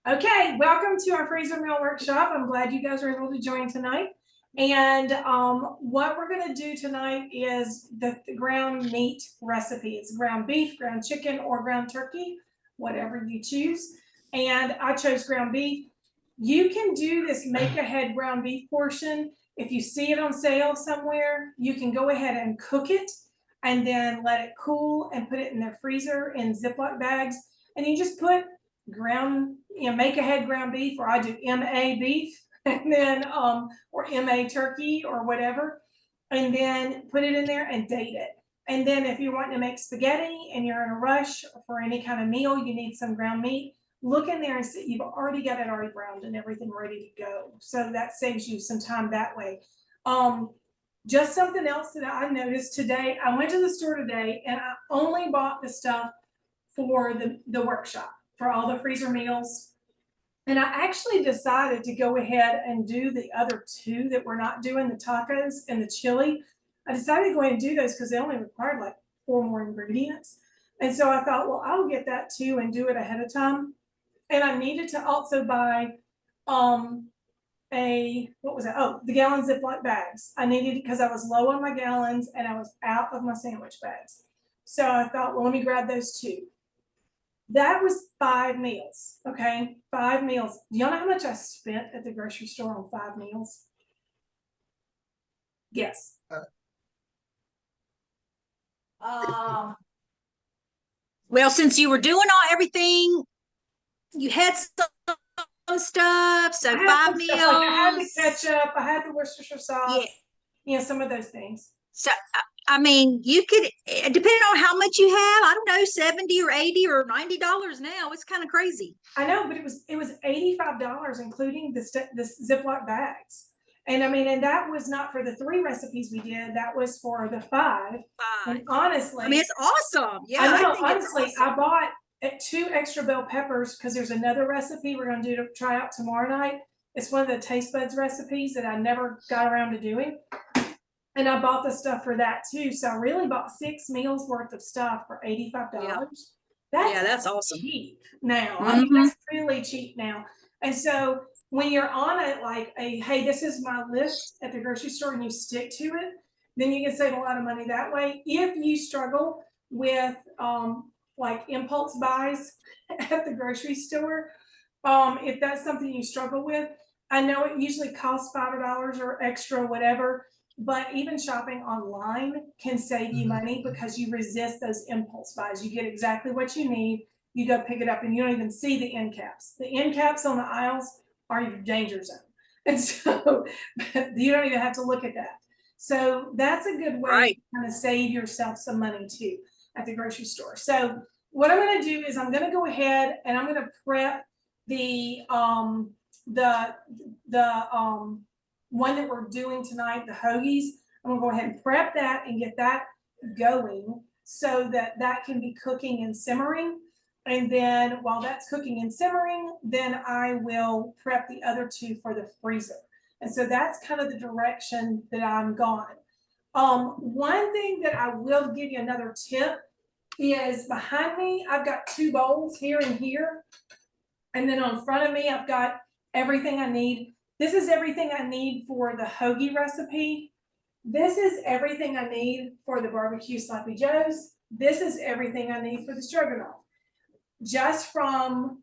Okay, welcome to our freezer meal workshop. I'm glad you guys are able to join tonight. And what we're going to do tonight is the ground meat recipe. It's ground beef, ground chicken, or ground turkey, whatever you choose. And I chose ground beef. You can do this make ahead ground beef portion. If you see it on sale somewhere, you can go ahead and cook it and then let it cool and put it in the freezer in Ziploc bags. And you just put ground, make ahead ground beef, or I do MA beef, and then or MA turkey or whatever, and then put it in there and date it. And then if you're wanting to make spaghetti and you're in a rush for any kind of meal, you need some ground meat, look in there and see you've already got it already ground and everything ready to go. So that saves you some time that way. Just something else that I noticed today, I went to the store today and I only bought the stuff for the workshop, for all the freezer meals. And I actually decided to go ahead and do the other two that we're not doing, the tacos and the chili. I decided to go ahead and do those because they only required like 4 more ingredients. And so I thought, well, I'll get that too and do it ahead of time. And I needed to also buy the gallon Ziploc bags. I needed, because I was low on my gallons and I was out of my sandwich bags. So I thought, well, let me grab those two. That was 5 meals. Okay, 5 meals. Do y'all know how much I spent at the grocery store on 5 meals? Yes. Well, since you were doing everything, you had some stuff. So I had 5 some meals. stuff, like I had the ketchup, I had the Worcestershire sauce. Yeah. Some of those things. So I mean, you could, depending on how much you have, I don't know, 70 or 80 or $90 now. It's kind of crazy. I know, but it was $85, including the Ziploc bags. And I mean, and that was not for the 3 recipes we did. That was for the 5. And honestly, I mean, it's awesome. Yeah, I know. I think Honestly, it's awesome. I bought 2 extra bell peppers because there's another recipe we're going to do to try out tomorrow night. It's one of the taste buds recipes that I never got around to doing. And I bought the stuff for that too. So I really bought 6 meals worth of stuff for $85. Yeah. That's awesome. Cheap now. I mean, that's really cheap now. And so when you're on it, like hey, this is my list at the grocery store, and you stick to it, then you can save a lot of money that way. If you struggle with like impulse buys at the grocery store, if that's something you struggle with, I know it usually costs $5 or extra, whatever. But even shopping online can save you money because you resist those impulse buys. You get exactly what you need. You go pick it up and you don't even see the end caps. The end caps on the aisles are your danger zone. And so you don't even have to look at that. So that's a good way to kind of save yourself some money too at the grocery store. So what I'm going to do is I'm going to go ahead and I'm going to prep the one that we're doing tonight, the hoagies. I'm gonna go ahead and prep that and get that going so that that can be cooking and simmering. And then while that's cooking and simmering, then I will prep the other 2 for the freezer. And so that's kind of the direction that I'm going. One thing that I will give you another tip is behind me, I've got 2 bowls here and here. And then on front of me, I've got everything I need. This is everything I need for the hoagie recipe. This is everything I need for the barbecue sloppy joes. This is everything I need for the stroganoff. Just from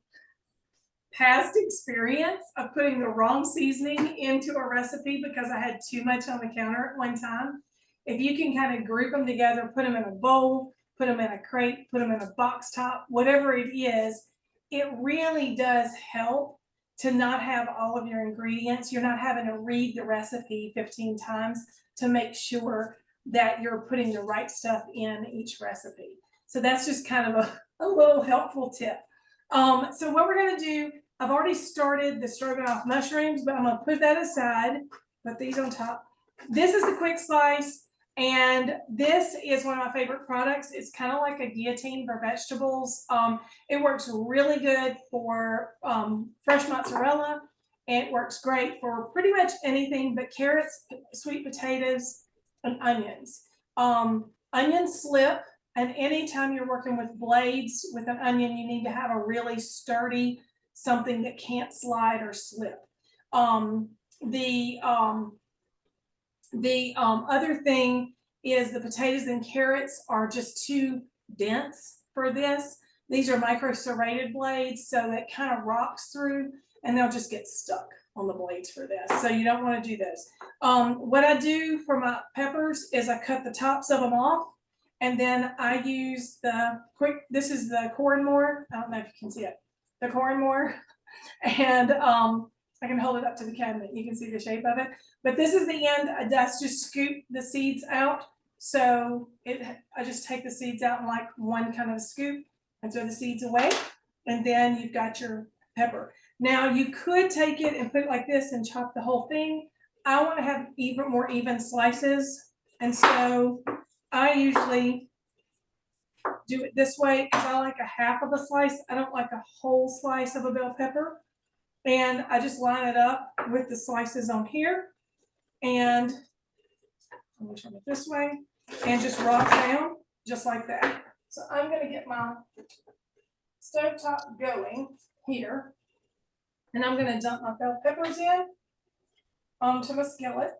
past experience of putting the wrong seasoning into a recipe because I had too much on the counter at one time. If you can kind of group them together, put them in a bowl, put them in a crate, put them in a box top, whatever it is, it really does help to not have all of your ingredients. You're not having to read the recipe 15 times to make sure that you're putting the right stuff in each recipe. So that's just kind of a little helpful tip. So what we're going to do, I've already started the stroganoff mushrooms, but I'm going to put that aside, put these on top. This is the quick slice, and this is one of my favorite products. It's kind of like a guillotine for vegetables. It works really good for fresh mozzarella. It works great for pretty much anything but carrots, sweet potatoes, and onions. Onions slip, and anytime you're working with blades with an onion, you need to have a really sturdy something that can't slide or slip. The other thing is the potatoes and carrots are just too dense for this. These are micro serrated blades, so it kind of rocks through and they'll just get stuck on the blades for this. So you don't want to do this. What I do for my peppers is I cut the tops of them off, and then I use this is the Core & More. I don't know if you can see it. The Core & More. And I can hold it up to the cabinet. You can see the shape of it. But this is the end. That's just scoop the seeds out. So I just take the seeds out in like one kind of scoop and throw the seeds away. And then you've got your pepper. Now you could take it and put it like this and chop the whole thing. I want to have more even slices. And so I usually do it this way because I like a half of a slice. I don't like a whole slice of a bell pepper. And I just line it up with the slices on here. And I'm going to turn it this way and just rock down just like that. So I'm going to get my stovetop going here. And I'm going to dump my bell peppers in onto my skillet.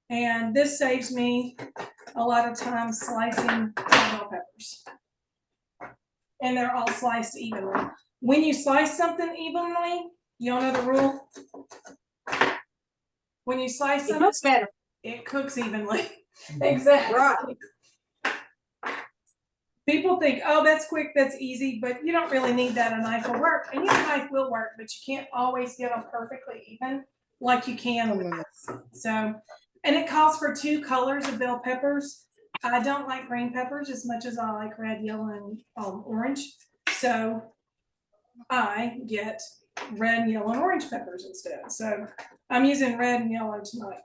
And this saves me a lot of time slicing bell peppers. And they're all sliced evenly. When you slice something evenly, you all know the rule? When you slice something, It looks better. it cooks evenly. Exactly. Right. People think, oh, that's quick, that's easy, but you don't really need that. A knife will work. And your knife will work, but you can't always get them perfectly even like you can with this. So, and it calls for 2 colors of bell peppers. I don't like green peppers as much as I like red, yellow, and orange. So I get red, yellow, and orange peppers instead. So I'm using red and yellow tonight.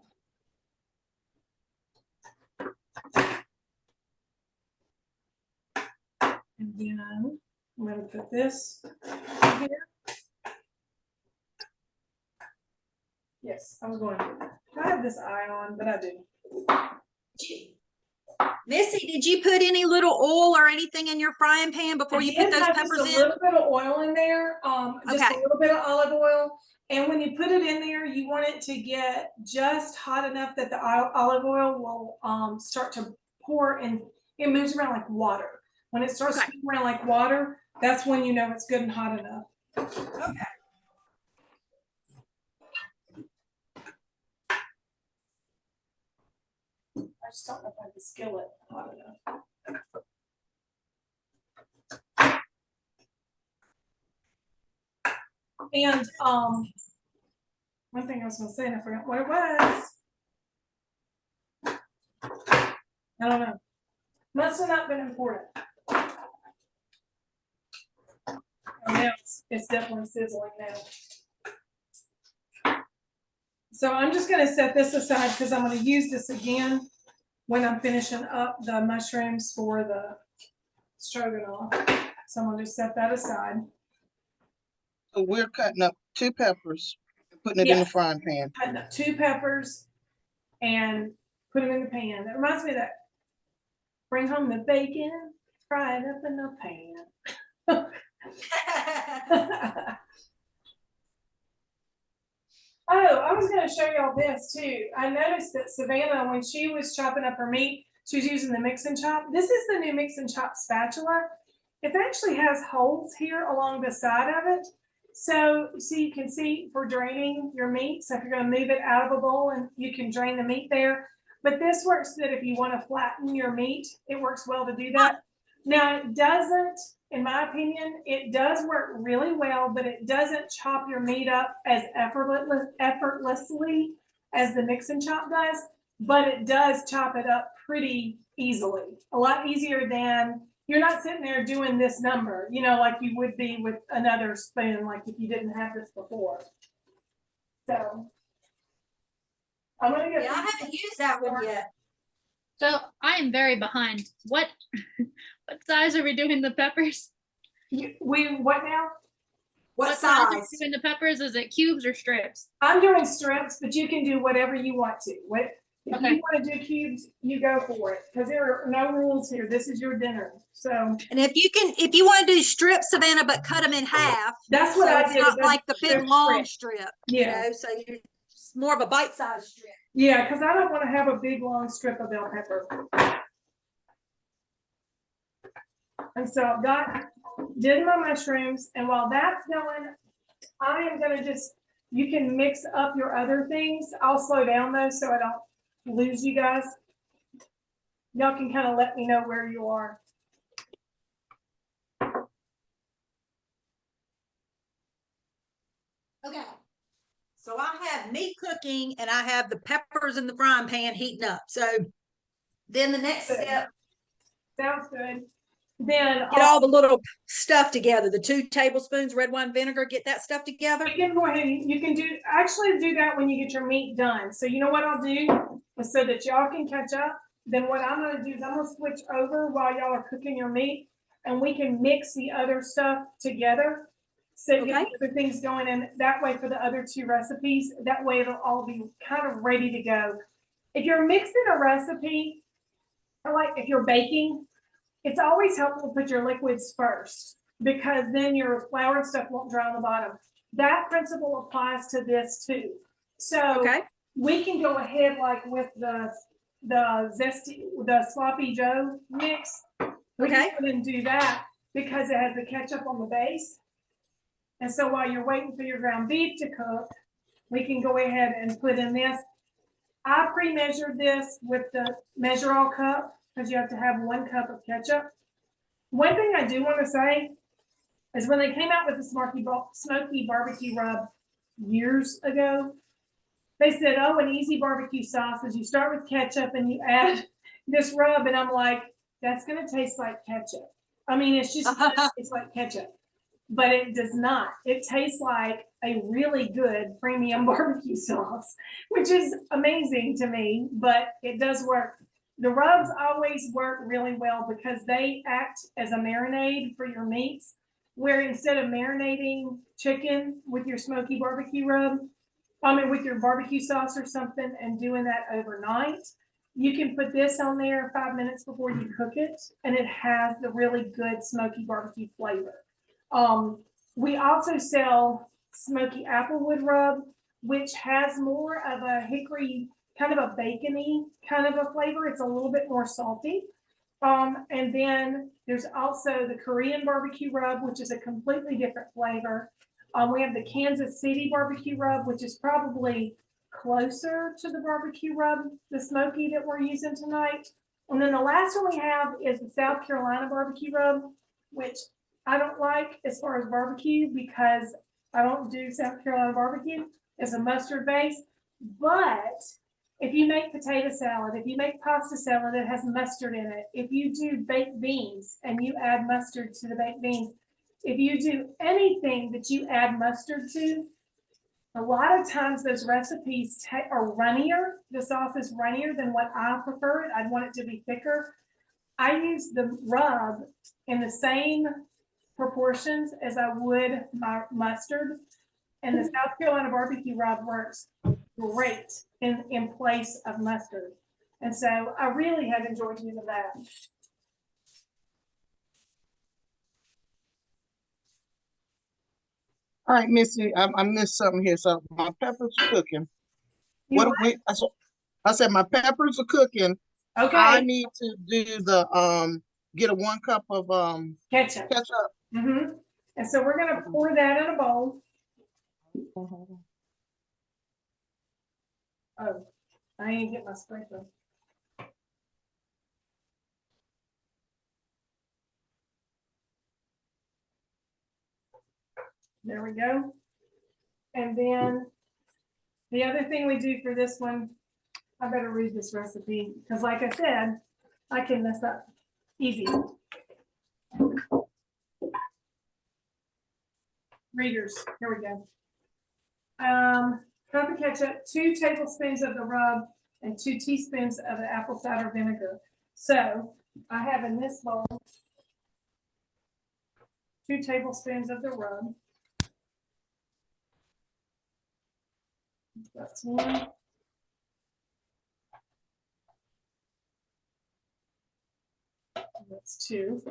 And then I'm going to put this here. Yes, I was going to. I have this eye on, but I do. Missy, did you put any little oil or anything in your frying pan before you put those peppers just in? a little bit of oil in there, just Okay. a little bit of olive oil. And when you put it in there, you want it to get just hot enough that the olive oil will start to pour, and it moves around like water. When it starts to move around like water, that's when you know it's good and hot enough. Okay. I just don't know if I have the skillet hot enough. And one thing I was going to say, and I forgot what it was. I don't know. Must have not been important. Oh, now it's definitely sizzling now. So I'm just going to set this aside because I'm going to use this again when I'm finishing up the mushrooms for the stroganoff. So I'm going to just set that aside. So we're cutting up 2 peppers and putting it in the frying pan. Cutting up 2 peppers and put them in the pan. That reminds me of that. Bring home the bacon, fry it up in the pan. Oh, I was going to show y'all this too. I noticed that Savannah, when she was chopping up her meat, she was using the mix and chop. This is the new mix and chop spatula. It actually has holes here along the side of it. So you can see for draining your meat. So if you're going to move it out of a bowl, and you can drain the meat there. But this works good if you want to flatten your meat. It works well to do that. Now it doesn't, in my opinion, it does work really well, but it doesn't chop your meat up as effortlessly as the mix and chop does. But it does chop it up pretty easily. A lot easier than, you're not sitting there doing this number, you know, like you would be with another spoon, like if you didn't have this before. So I'm gonna get. Yeah, I haven't used that one yet. So I am very behind. What size are we doing the peppers? What now? What size are size? we doing the peppers? Is it cubes or strips? I'm doing strips, but you can do whatever you want to. If Okay. you wanna do cubes, you go for it, cause there are no rules here. This is your dinner. So And if you want to do strips, Savannah, but cut them in half, that's what so I it's did. not is I like the big took long strip. strip, Yeah. so you're it's more of a bite-sized strip. Yeah, cause I don't wanna have a big, long strip of bell pepper. And so I've did my mushrooms, and while that's going, I am gonna you can mix up your other things. I'll slow down though, so I don't lose you guys. Y'all can kind of let me know where you are. Okay. So I have meat cooking and I have the peppers in the frying pan heating up. So then the next Good. step, Sounds good. Then get all the little stuff together, the 2 tablespoons red wine vinegar, get that stuff together. you can go ahead, you can actually do that when you get your meat done. So you know what I'll do, so that y'all can catch up, then what I'm gonna do is I'm gonna switch over while y'all are cooking your meat, and we can mix the other stuff together. So get Okay. the other things going, and that way for the other 2 recipes, that way it'll all be kind of ready to go. If you're mixing a recipe, or like if you're baking, it's always helpful to put your liquids first, because then your flour and stuff won't dry on the bottom. That principle applies to this too. So Okay. we can go ahead like with the sloppy Joe mix. We can Okay. go ahead and do that because it has the ketchup on the base. And so while you're waiting for your ground beef to cook, we can go ahead and put in this. I pre-measured this with the measure all cup, because you have to have 1 cup of ketchup. One thing I do want to say is when they came out with the smoky barbecue rub years ago, they said, oh, an easy barbecue sauce is you start with ketchup and you add this rub, and I'm like, that's gonna taste like ketchup. I mean, it's just it's like ketchup, but it does not. It tastes like a really good premium barbecue sauce, which is amazing to me, but it does work. The rubs always work really well because they act as a marinade for your meats, where instead of marinating chicken with your smoky barbecue rub, with your barbecue sauce or something and doing that overnight, you can put this on there 5 minutes before you cook it, and it has the really good smoky barbecue flavor. We also sell smoky applewood rub, which has more of a hickory, kind of a bacony kind of a flavor. It's a little bit more salty. And then there's also the Korean barbecue rub, which is a completely different flavor. We have the Kansas City barbecue rub, which is probably closer to the barbecue rub, the smoky that we're using tonight. And then the last one we have is the South Carolina barbecue rub, which I don't like as far as barbecue because I don't do South Carolina barbecue. It's a mustard base. But if you make potato salad, if you make pasta salad that has mustard in it, if you do baked beans and you add mustard to the baked beans, if you do anything that you add mustard to, a lot of times those recipes are runnier. The sauce is runnier than what I prefer. I'd want it to be thicker. I use the rub in the same proportions as I would my mustard. And the South Carolina barbecue rub works great in place of mustard. And so I really have enjoyed using that. All right, Missy, I missed something here. So my peppers are cooking. You What we, I said my peppers are cooking. Okay, I need to do the get a 1 cup of ketchup. ketchup. And so we're gonna pour that in a bowl. Oh, I ain't get my sprinkler. There we go. And then the other thing we do for this one, I better read this recipe because like I said, I can mess up easy. Readers, here we go. Cup of ketchup, 2 tablespoons of the rub, and 2 teaspoons of the apple cider vinegar. So I have in this bowl 2 tablespoons of the rub. That's 1. That's 2.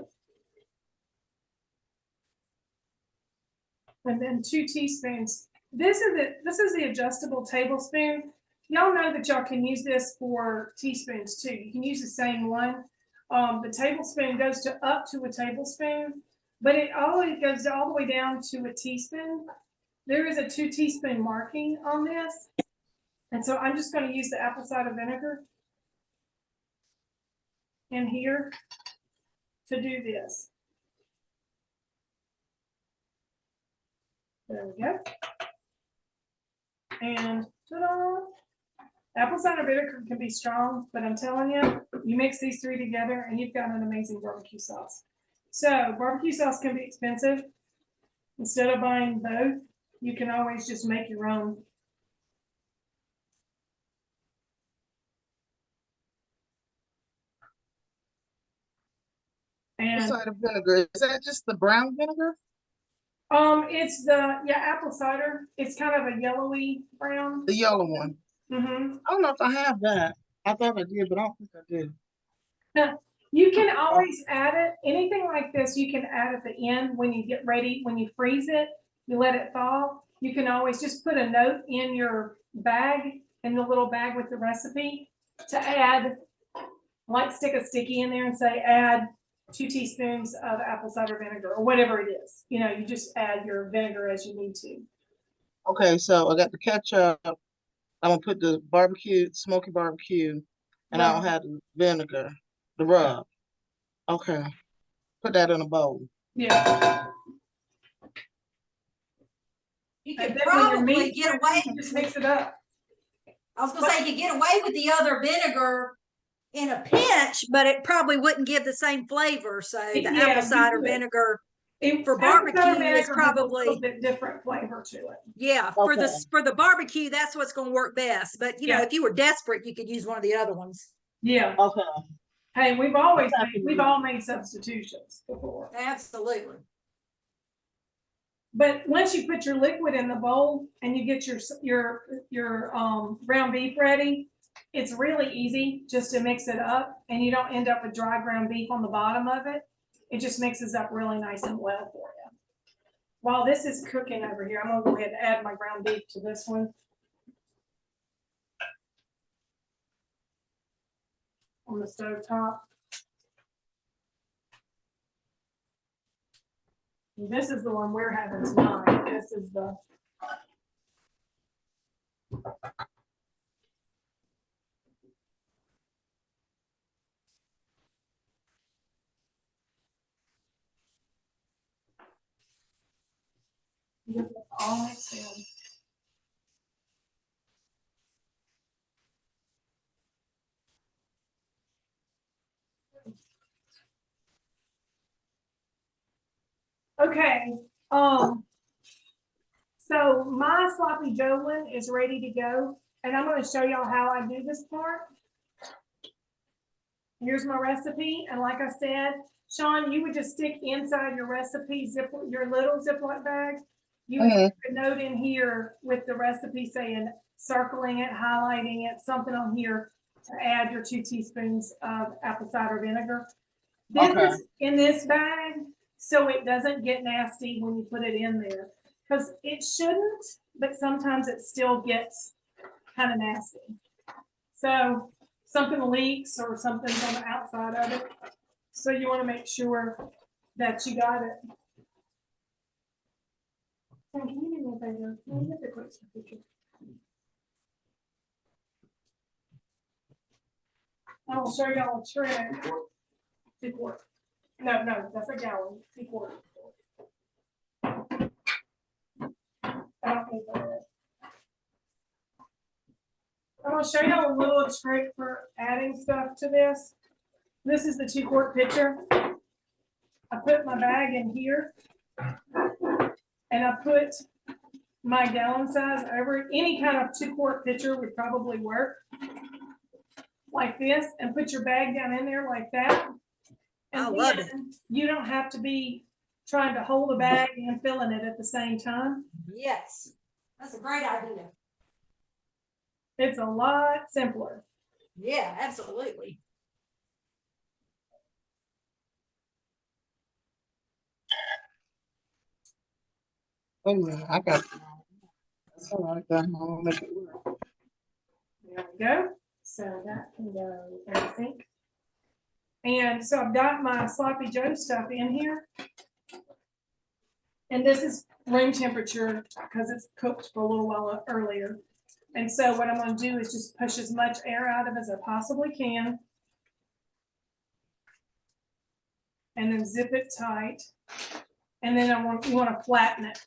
And then 2 teaspoons. This is the adjustable tablespoon. Y'all know that y'all can use this for teaspoons too. You can use the same one. The tablespoon goes up to a tablespoon, but it always goes all the way down to a teaspoon. There is a 2 teaspoon marking on this. And so I'm just going to use the apple cider vinegar in here to do this. There we go. And ta-da! Apple cider vinegar can be strong, but I'm telling you, you mix these 3 together and you've got an amazing barbecue sauce. So barbecue sauce can be expensive. Instead of buying both, you can always just make your own. And Cider vinegar, is that just the brown vinegar? it's the apple cider. It's kind of a yellowy brown. The yellow one. Mm-hmm. I don't know if I have that. I thought I did, but I don't think I did. You can always add it. Anything like this, you can add at the end when you get ready. When you freeze it, you let it thaw. You can always just put a note in your bag, in the little bag with the recipe, to add, like stick a sticky in there and say add 2 teaspoons of apple cider vinegar or whatever it is. You know, you just add your vinegar as you need to. Okay, so I got the ketchup. I'm gonna put the smoky barbecue, and I'll have the vinegar, the rub. Okay, put that in a bowl. Yeah. You And could then when your probably meat's get ready, away. just mix it up. I was gonna say you could get away with the other vinegar in a pinch, but it probably wouldn't give the same flavor. So the Yeah, apple you cider could. vinegar, Apple For cider barbecue, vinegar it's has probably- a little bit different flavor to it. yeah, Okay. for the barbecue, that's what's gonna work best. But you know, Yeah. if you were desperate, you could use one of the other ones. Yeah. Okay. Hey, we've all made substitutions before. Absolutely. But once you put your liquid in the bowl and you get your ground beef ready, it's really easy just to mix it up, and you don't end up with dry ground beef on the bottom of it. It just mixes up really nice and well for you. While this is cooking over here, I'm gonna go ahead and add my ground beef to this one. On the stove top. This is the one we're having tonight. This is the. All mixed in. Okay, so my sloppy Joe one is ready to go, and I'm gonna show y'all how I do this part. Here's my recipe, and like I said, Sean, you would just stick inside your recipe your little Ziploc bag. You would stick a note in here with the recipe saying, circling it, highlighting it, something on here to add your 2 teaspoons of apple cider vinegar. This is in this bag, so it doesn't get nasty when you put it in there, because it shouldn't, but sometimes it still gets kind of nasty. So something leaks or something's on the outside of it. So you want to make sure that you got it. Can you do me a favor? Can you get the quick picture? I'll show y'all a trick. 2 quart. No, that's a gallon. 2 quart. I don't need that. I'm gonna show y'all a little trick for adding stuff to this. This is the 2 quart pitcher. I put my bag in here, and I put my gallon size over any kind of 2 quart pitcher would probably work. Like this, and put your bag down in there like that. And I love it. you don't have to be trying to hold the bag and filling it at the same time. Yes, that's a great idea. It's a lot simpler. Yeah, absolutely. Wait a minute, I got. That's all right, then. I'll make it work. There we go. So that can go in the sink. And so I've got my sloppy Joe stuff in here. And this is room temperature because it's cooked for a little while earlier. And so what I'm gonna do is just push as much air out of it as I possibly can. And then zip it tight. And then you wanna flatten it.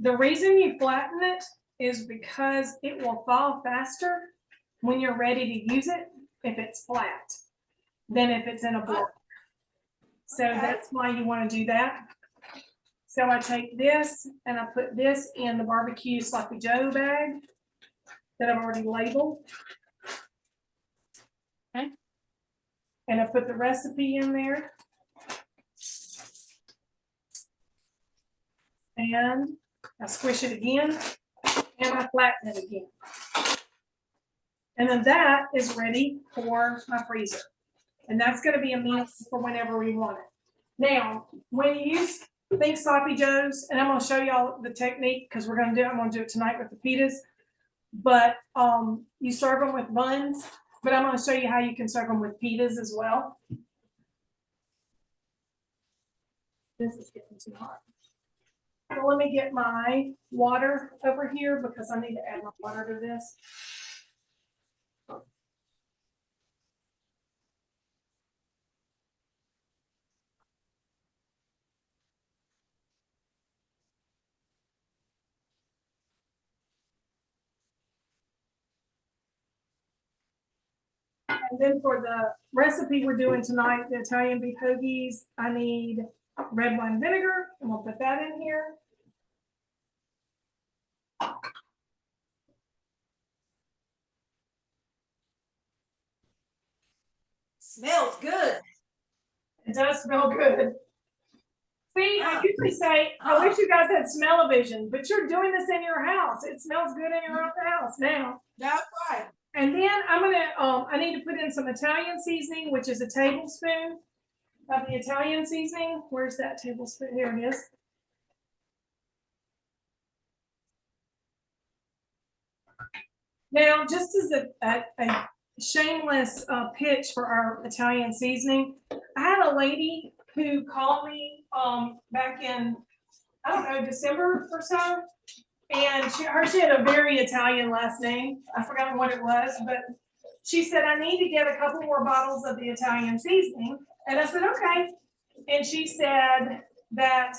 The reason you flatten it is because it will thaw faster when you're ready to use it if it's flat than if it's in a block. So that's why you want to do that. So I take this and I put this in the barbecue sloppy Joe bag that I've already labeled. Okay. And I put the recipe in there. And I squish it again and I flatten it again. And then that is ready for my freezer. And that's gonna be a meal for whenever we want it. Now, when you use Think Sloppy Joes, and I'm gonna show y'all the technique because I'm gonna do it tonight with the pitas. But you serve them with buns, but I'm gonna show you how you can serve them with pitas as well. This is getting too hot. So let me get my water over here because I need to add my water to this. And then for the recipe we're doing tonight, the Italian beef hoagies, I need red wine vinegar, and we'll put that in here. Smells good. It does smell good. See, I usually say, I wish you guys had smell-o-vision, but you're doing this in your house. It smells good in your own house now. That's right. And then I'm gonna, I need to put in some Italian seasoning, which is a tablespoon of the Italian seasoning. Where's that tablespoon? Here it is. Now, just as a shameless pitch for our Italian seasoning, I had a lady who called me back in, I don't know, December or so. And she had a very Italian last name. I forgot what it was, but she said, I need to get a couple more bottles of the Italian seasoning. And I said, okay. And she said that,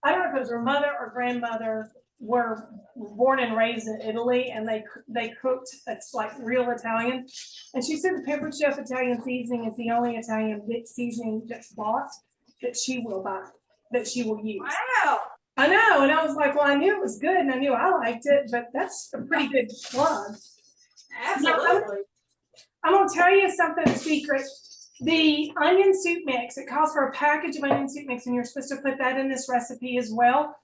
I don't know if it was her mother or grandmother were born and raised in Italy, and they cooked, it's like real Italian. And she said the Peppered Chef Italian seasoning is the only Italian seasoning that's bought that she will buy, that she will use. Wow. I know, and I was like, well, I knew it was good, and I knew I liked it, but that's a pretty good plug. Absolutely. I'm gonna tell you something, a secret. The onion soup mix, it calls for a package of onion soup mix, and you're supposed to put that in this recipe as well.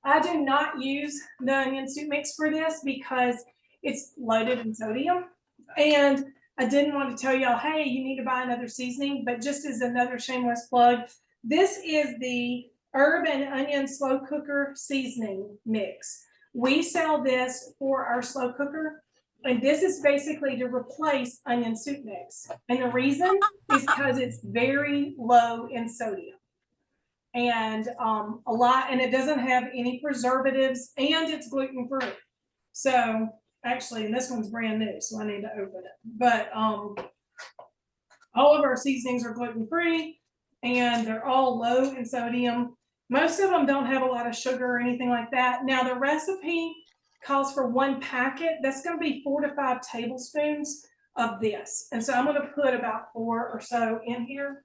I do not use the onion soup mix for this because it's loaded in sodium. And I didn't want to tell y'all, hey, you need to buy another seasoning, but just as another shameless plug, this is the herb and onion slow cooker seasoning mix. We sell this for our slow cooker, and this is basically to replace onion soup mix. And the reason is because it's very low in sodium. And and it doesn't have any preservatives, and it's gluten-free. So actually, and this one's brand new, so I need to open it. But all of our seasonings are gluten-free, and they're all low in sodium. Most of them don't have a lot of sugar or anything like that. Now the recipe calls for 1 packet. That's going to be 4 to 5 tablespoons of this. And so I'm going to put about 4 or so in here.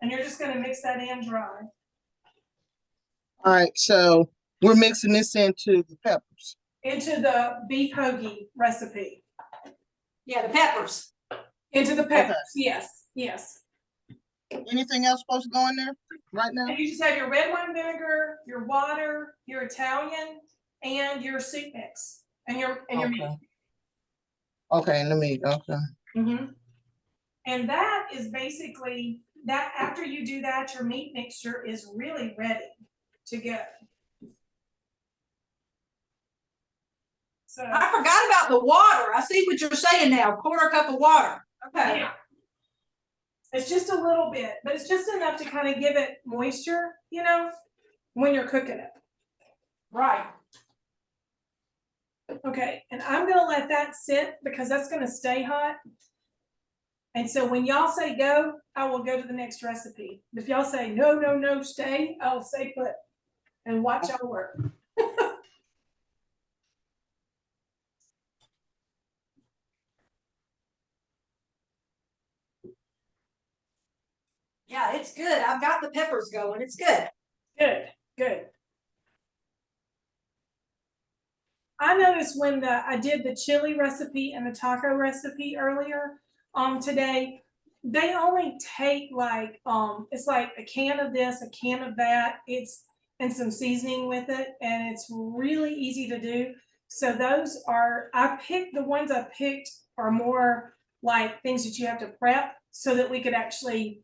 And you're just going to mix that in dry. All right, so we're mixing this into the peppers. Into the beef hoagie recipe. Yeah, the peppers. Into the peppers, Okay. yes, yes. Anything else supposed to go in there right now? And you just have your red wine vinegar, your water, your Italian, and your soup mix, and your meat. Okay, and the meat, okay. Mm-hmm. And that is basically that, after you do that, your meat mixture is really ready to go. So, I forgot about the water. I see what you're saying now. Quarter cup of water. Okay. yeah. It's just a little bit, but it's just enough to kind of give it moisture, you know, when you're cooking it. Right. Okay, and I'm gonna let that sit because that's gonna stay hot. And so when y'all say go, I will go to the next recipe. If y'all say no, no, no, stay, I'll stay put and watch y'all work. Yeah, it's good. I've got the peppers going. It's good. Good, good. I noticed when I did the chili recipe and the taco recipe earlier today, they only take like it's like a can of this, a can of that. It's and some seasoning with it, and it's really easy to do. So those are I picked the ones I picked are more like things that you have to prep so that we could actually,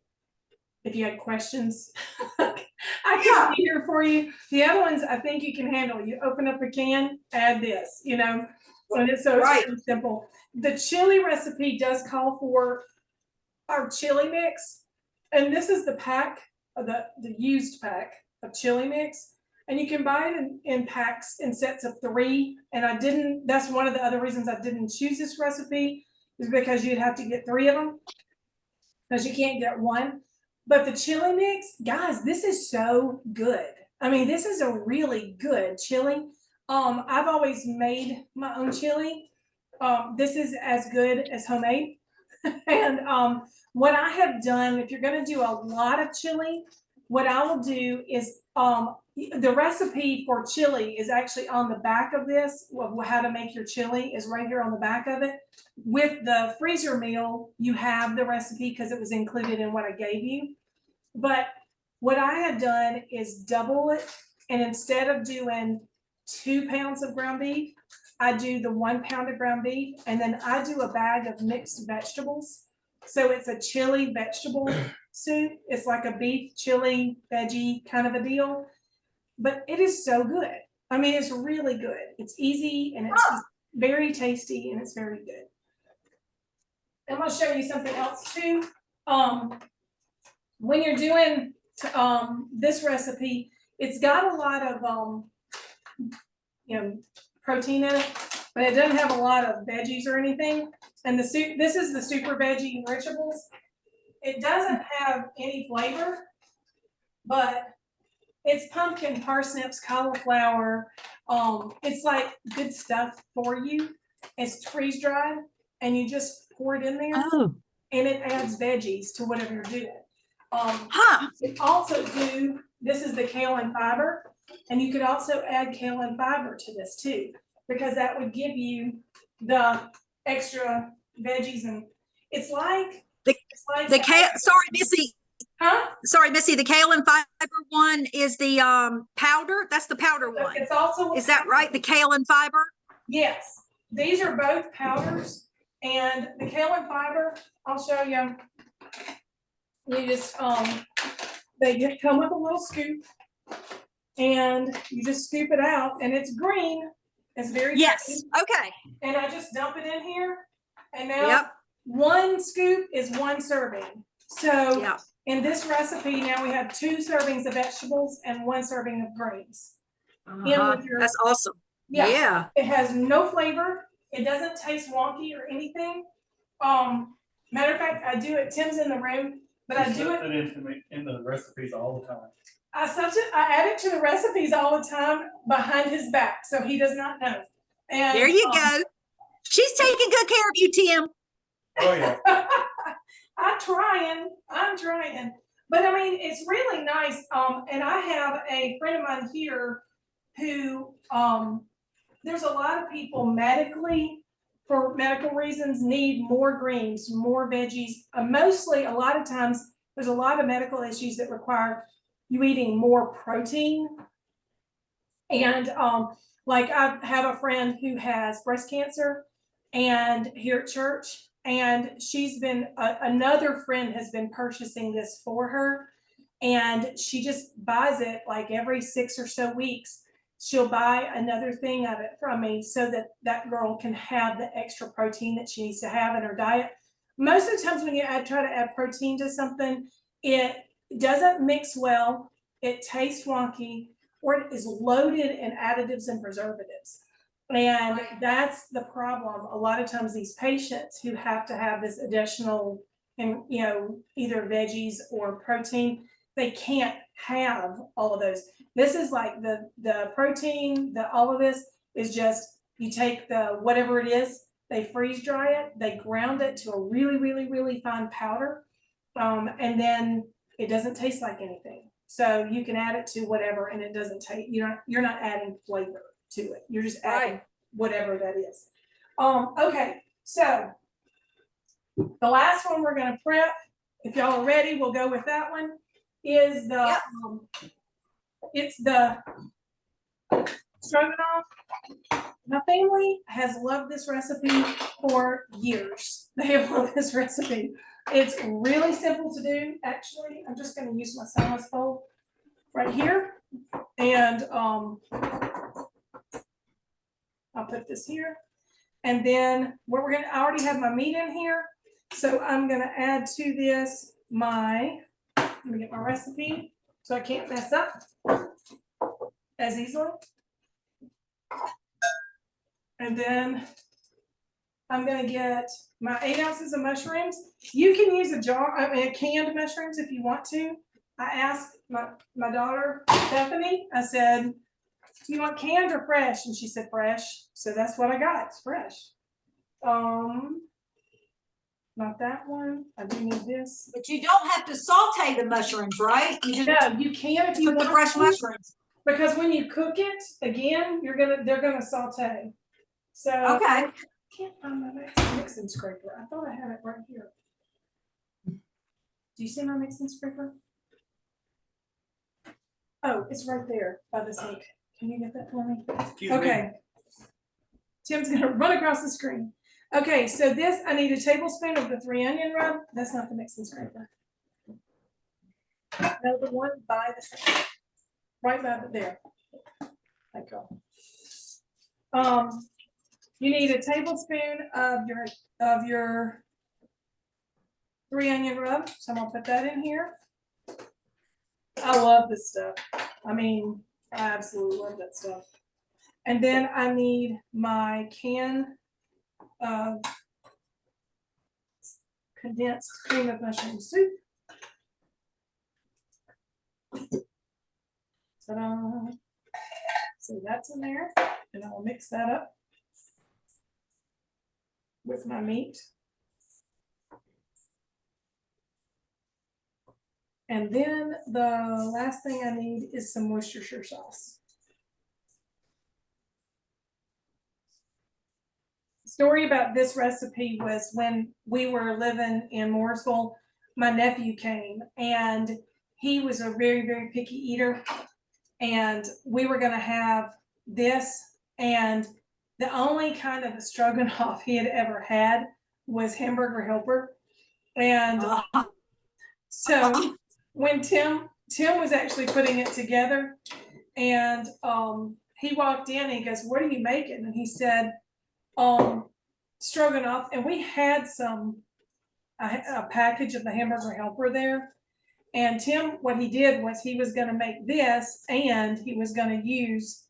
if you had questions, I can be here for you. The other ones I think you can handle. You open up a can, add this, you know, and it's so it's really simple. The chili recipe does call for our chili mix, and this is the pack of the used pack of chili mix, and you can buy it in packs in sets of 3. And that's one of the other reasons I didn't choose this recipe, is because you'd have to get 3 of them because you can't get one. But the chili mix, guys, this is so good. I mean, this is a really good chili. I've always made my own chili. This is as good as homemade. And what I have done, if you're going to do a lot of chili, what I will do is the recipe for chili is actually on the back of this. How to make your chili is right here on the back of it. With the freezer meal, you have the recipe because it was included in what I gave you. But what I have done is double it, and instead of doing 2 pounds of ground beef, I do the 1 pound of ground beef, and then I do a bag of mixed vegetables. So it's a chili vegetable soup. It's like a beef chili veggie kind of a deal, but it is so good. I mean, it's really good. It's easy and it's very tasty and it's very good. I'm gonna show you something else too. When you're doing this recipe, it's got a lot of protein in it, but it doesn't have a lot of veggies or anything. And this is the super veggie enrichables. It doesn't have any flavor, but it's pumpkin, parsnips, cauliflower. It's like good stuff for you. It's freeze dried, and you just pour it in there, and it adds veggies to whatever you're doing. You can also do, this is the kale and fiber, and you could also add kale and fiber to this too, because that would give you the extra veggies. And it's like the kale. Sorry, Missy. Huh? Sorry, Missy. The kale and fiber one is the powder. That's the powder one. It's also is that right? The kale and fiber. Yes, these are both powders, and the kale and fiber. I'll show you. You just they just come with a little scoop, and you just scoop it out, and it's green. It's very green. Okay. And I just dump it in here, and now 1 scoop is 1 serving. So in this recipe, now we have 2 servings of vegetables and 1 serving of greens. That's awesome. Yeah. It has no flavor. It doesn't taste wonky or anything. Matter of fact, I do it. Tim's in the room, but I do it in the recipes all the time. I add it to the recipes all the time behind his back, so he does not know. And there you go. She's taking good care of you, Tim. Oh yeah. I'm trying. But I mean, it's really nice. And I have a friend of mine here who there's a lot of people medically, for medical reasons, need more greens, more veggies. Mostly, a lot of times, there's a lot of medical issues that require you eating more protein. And like I have a friend who has breast cancer, and here at church, And she's been, another friend has been purchasing this for her. And she just buys it like every 6 or so weeks. She'll buy another thing of it from me so that that girl can have the extra protein that she needs to have in her diet. Most of the times when you try to add protein to something, it doesn't mix well, it tastes wonky, or it is loaded in additives and preservatives. And that's the problem. A lot of times these patients who have to have this additional, and either veggies or protein, they can't have all of those. This is like the protein, all of this is just, you take the whatever it is, they freeze dry it, they ground it to a really, really, really fine powder. And then it doesn't taste like anything. So you can add it to whatever and it doesn't taste, you're not adding flavor to it. You're just adding whatever that is. Okay, so the last one we're gonna prep, if y'all are ready, we'll go with that one, is the, it's the stroganoff. My family has loved this recipe for years. They have loved this recipe. It's really simple to do, actually. I'm just gonna use my stainless bowl right here. And I'll put this here. And then what we're gonna, I already have my meat in here. So I'm gonna add to this let me get my recipe so I can't mess up as easily. And then I'm gonna get my 8 ounces of mushrooms. You can use canned mushrooms if you want to. I asked my daughter, Bethany, I said, do you want canned or fresh? And she said fresh. So that's what I got, it's fresh. Not that one. I do need this. But you don't have to saute the mushrooms, right? You just No, you can if you put the want fresh to, mushrooms. because when you cook it, again, they're gonna saute. So Okay. I can't find my mixing scraper. I thought I had it right here. Do you see my mixing scraper? Oh, it's right there by the sink. Can you get that for me? Excuse me. Okay. Tim's gonna run across the screen. Okay, so this, I need a tablespoon of the 3 onion rub. That's not the mixing scraper. No, the one by the sink. Right by there. Thank you. You need a tablespoon of your 3 onion rub. So I'm gonna put that in here. I love this stuff. I mean, I absolutely love that stuff. And then I need my can of condensed cream of mushroom soup. Ta-da. So that's in there, and I'll mix that up with my meat. And then the last thing I need is some Worcestershire sauce. Story about this recipe was when we were living in Mooresville, my nephew came and he was a very, very picky eater. And we were gonna have this, and the only kind of a stroganoff he had ever had was Hamburger Helper. And so when Tim was actually putting it together, and he walked in and he goes, "What are you making?" And he said, stroganoff. And we had a package of the Hamburger Helper there. And Tim, what he did was he was gonna make this, and he was gonna use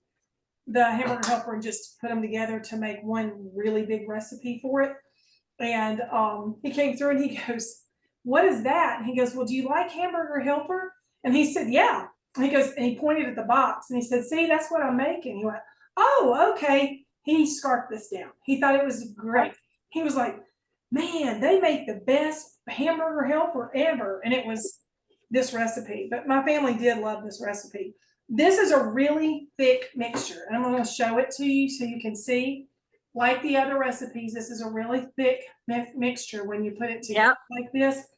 the Hamburger Helper and just put them together to make one really big recipe for it. And he came through and he goes, "What is that?" And he goes, "Well, do you like Hamburger Helper?" And he said, "Yeah." And he goes, and he pointed at the box and he said, "See, that's what I'm making." He went, "Oh, okay." He scarfed this down. He thought it was great. He was like, "Man, they make the best Hamburger Helper ever." And it was this recipe, but my family did love this recipe. This is a really thick mixture, and I'm going to show it to you so you can see. Like the other recipes, this is a really thick mixture when you put it together like this,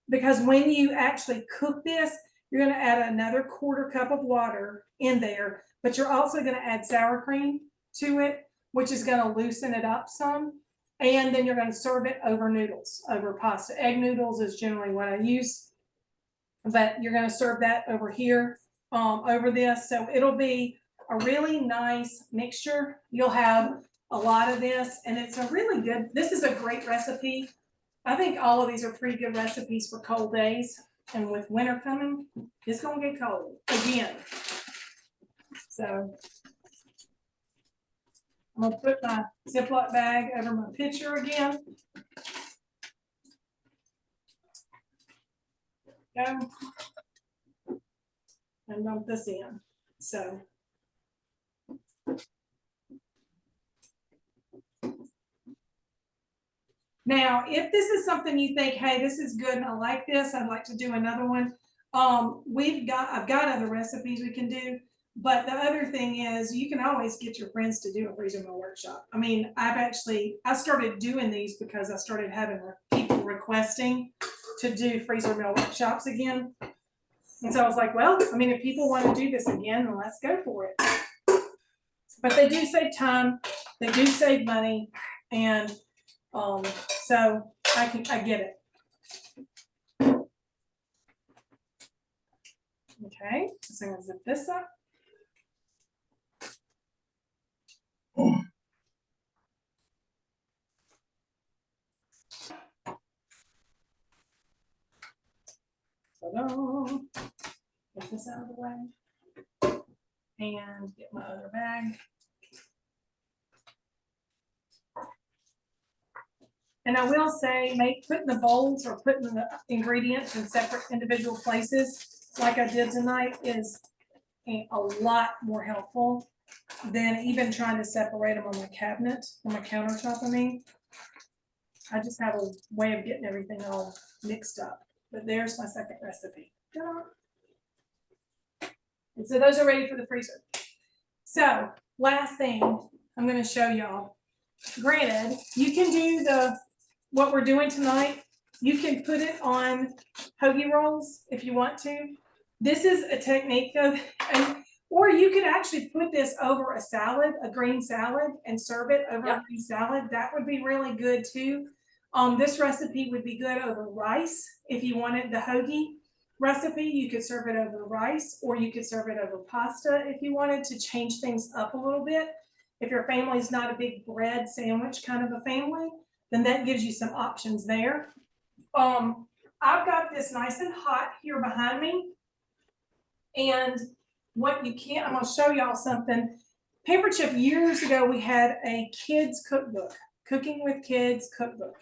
because when you actually cook this, you're going to add another 1/4 cup of water in there, but you're also going to add sour cream to it, which is going to loosen it up some. And then you're gonna serve it over noodles, over pasta. Egg noodles is generally what I use. But you're gonna serve that over here, over this, so it'll be a really nice mixture. You'll have a lot of this, and it's a really good, this is a great recipe. I think all of these are pretty good recipes for cold days, and with winter coming, it's gonna get cold again. So I'm gonna put my Ziploc bag over my pitcher again. Go. And dump this in, so. Now, if this is something you think, hey, this is good and I like this, I'd like to do another one. I've got other recipes we can do, but the other thing is you can always get your friends to do a freezer meal workshop. I mean, I started doing these because I started having people requesting to do freezer meal workshops again. And so I was like, well, I mean, if people want to do this again, then let's go for it. But they do save time, they do save money, and so I get it. Okay, so I'm gonna zip this up. Ta-da. Get this out of the way. And get my other bag. And I will say, putting the bowls or putting the ingredients in separate individual places, like I did tonight, is a lot more helpful than even trying to separate them on my cabinet, on my countertop. I mean, I just have a way of getting everything all mixed up. But there's my second recipe. Ta-da. And so those are ready for the freezer. So last thing I'm going to show y'all. Granted, you can do what we're doing tonight. You can put it on hoagie rolls if you want to. This is a technique though, or you could actually put this over a salad, a green salad, and serve it over a green salad. That would be really good too. This recipe would be good over rice. If you wanted the hoagie recipe, you could serve it over rice, or you could serve it over pasta if you wanted to change things up a little bit. If your family's not a big bread sandwich kind of a family, then that gives you some options there. I've got this nice and hot here behind me. And what you can't, I'm gonna show y'all something. Paper Chip, years ago, we had a kids cookbook, Cooking with Kids cookbook.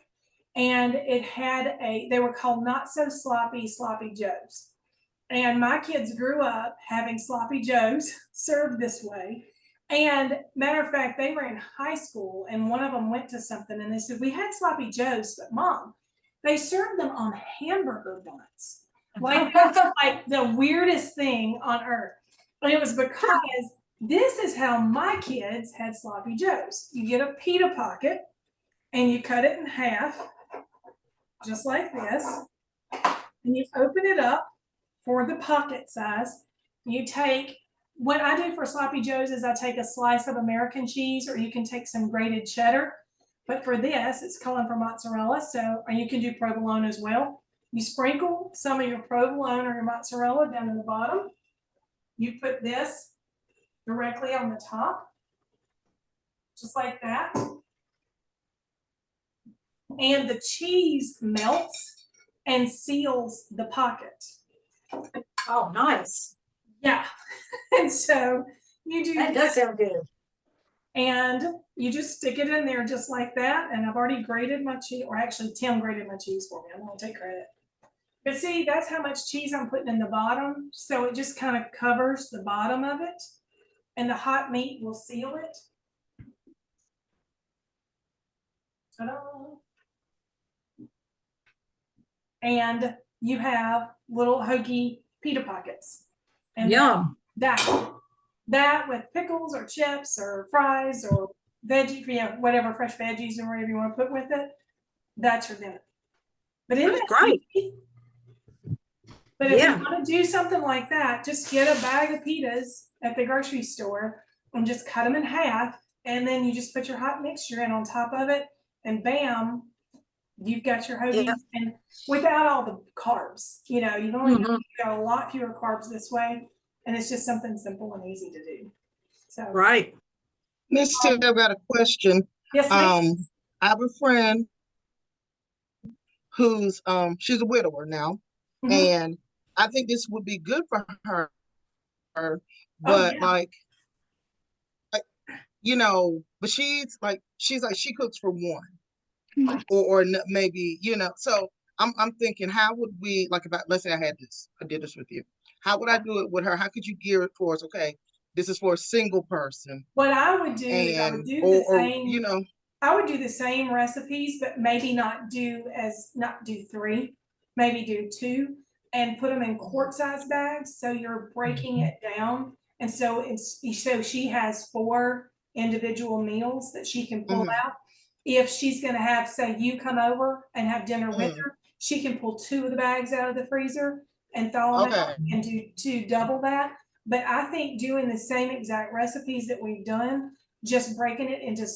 And it had they were called Not So Sloppy Joes. And my kids grew up having sloppy joes served this way. And matter of fact, they were in high school and one of them went to something and they said, we had sloppy joes, but Mom, they served them on hamburger buns. Like, that's like the weirdest thing on earth. And it was because this is how my kids had sloppy joes. You get a pita pocket and you cut it in half, just like this. And you open it up for the pocket size. You take, what I do for sloppy joes is I take a slice of American cheese, or you can take some grated cheddar. But for this, it's calling for mozzarella, so, or you can do provolone as well. You sprinkle some of your provolone or your mozzarella down in the bottom. You put this directly on the top, just like that. And the cheese melts and seals the pocket. Oh, nice. Yeah. And so you do That does sound good. and you just stick it in there just like that. And I've already grated my cheese, or actually Tim grated my cheese for me. I'm gonna take credit. But see, that's how much cheese I'm putting in the bottom. So it just kind of covers the bottom of it. And the hot meat will seal it. Ta-da. And you have little hoagie pita pockets. And Yum. that with pickles or chips or fries or veggie, whatever fresh veggies or whatever you want to put with it, that's your dinner. But isn't That's that great. easy? But if Yeah. you want to do something like that, just get a bag of pitas at the grocery store and just cut them in half. And then you just put your hot mixture in on top of it. and bam, you've got your hoagies and without all the carbs, you know, you've only Mhm. got a lot fewer carbs this way. And it's just something simple and easy to do. So, Right. Miss T, I've got a question. yes, ma'am. I have a friend who's she's a widower now, Mhm. and I think this would be good for her, Oh, but yeah. like you know, but she's like she cooks for one or maybe, you know, so I'm thinking, how would we, like, about, let's say I did this with you, how would I do it with her? How could you gear it towards, okay, this is for a single person, What I would do is I would and do the or same. you know, I would do the same recipes, but maybe not do 3, maybe do 2 and put them in quart size bags. So you're breaking it down. And so so she has 4 individual meals that she can pull mhm, out. If she's gonna have, say, you come over and have dinner with mhm, her, she can pull 2 of the bags out of the freezer and thaw them out okay, and do double that. But I think doing the same exact recipes that we've done, just breaking it into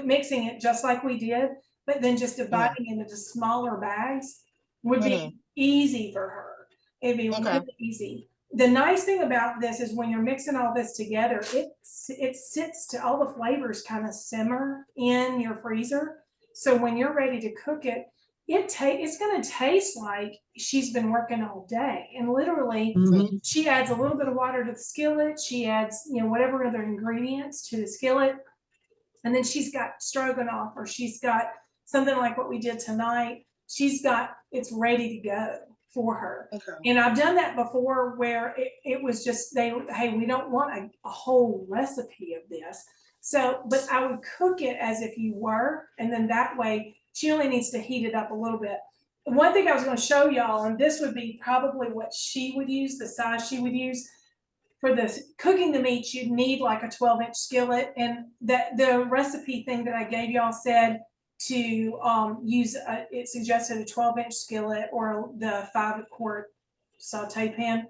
mixing it just like we did, but then just mhm, dividing it into smaller bags would mhm, be easy for her. It'd be okay, really easy. The nice thing about this is when you're mixing all this together, it sits to all the flavors kind of simmer in your freezer. So when you're ready to cook it, it's gonna taste like she's been working all day. And literally, Mhm. she adds a little bit of water to the skillet. She adds, you know, whatever other ingredients to the skillet. And then she's got stroganoff, or she's got something like what we did tonight. It's ready to go for her. okay, And I've done that before where it was just, hey, we don't want a whole recipe of this. So, but I would cook it as if you were, and then that way she only needs to heat it up a little bit. One thing I was going to show y'all, and this would be probably what she would use, the size she would use for this cooking the meats. You'd need like a 12-inch skillet, and that the recipe thing that I gave y'all said to use it suggested a 12-inch skillet or the 5-quart saute pan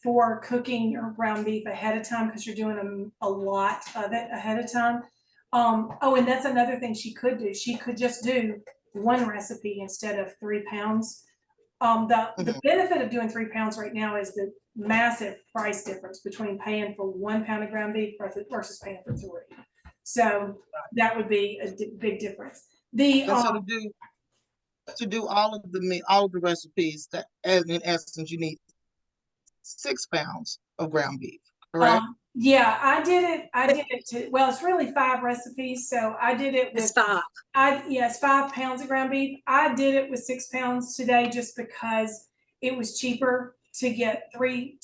for cooking your ground beef ahead of time, because you're doing a lot of it ahead of time. Oh, and that's another thing she could do. She could just do 1 recipe instead of 3 pounds. The mhm, benefit of doing 3 pounds right now is the massive price difference between paying for 1 pound of ground beef versus paying for 3. So that would be a big difference. The and so to do all of the recipes, that as in essence you need 6 pounds of ground beef, correct? yeah, I did it well, it's really 5 recipes. So I did it It's with, 5. yes, 5 pounds of ground beef. I did it with 6 pounds today just because it was cheaper to get 3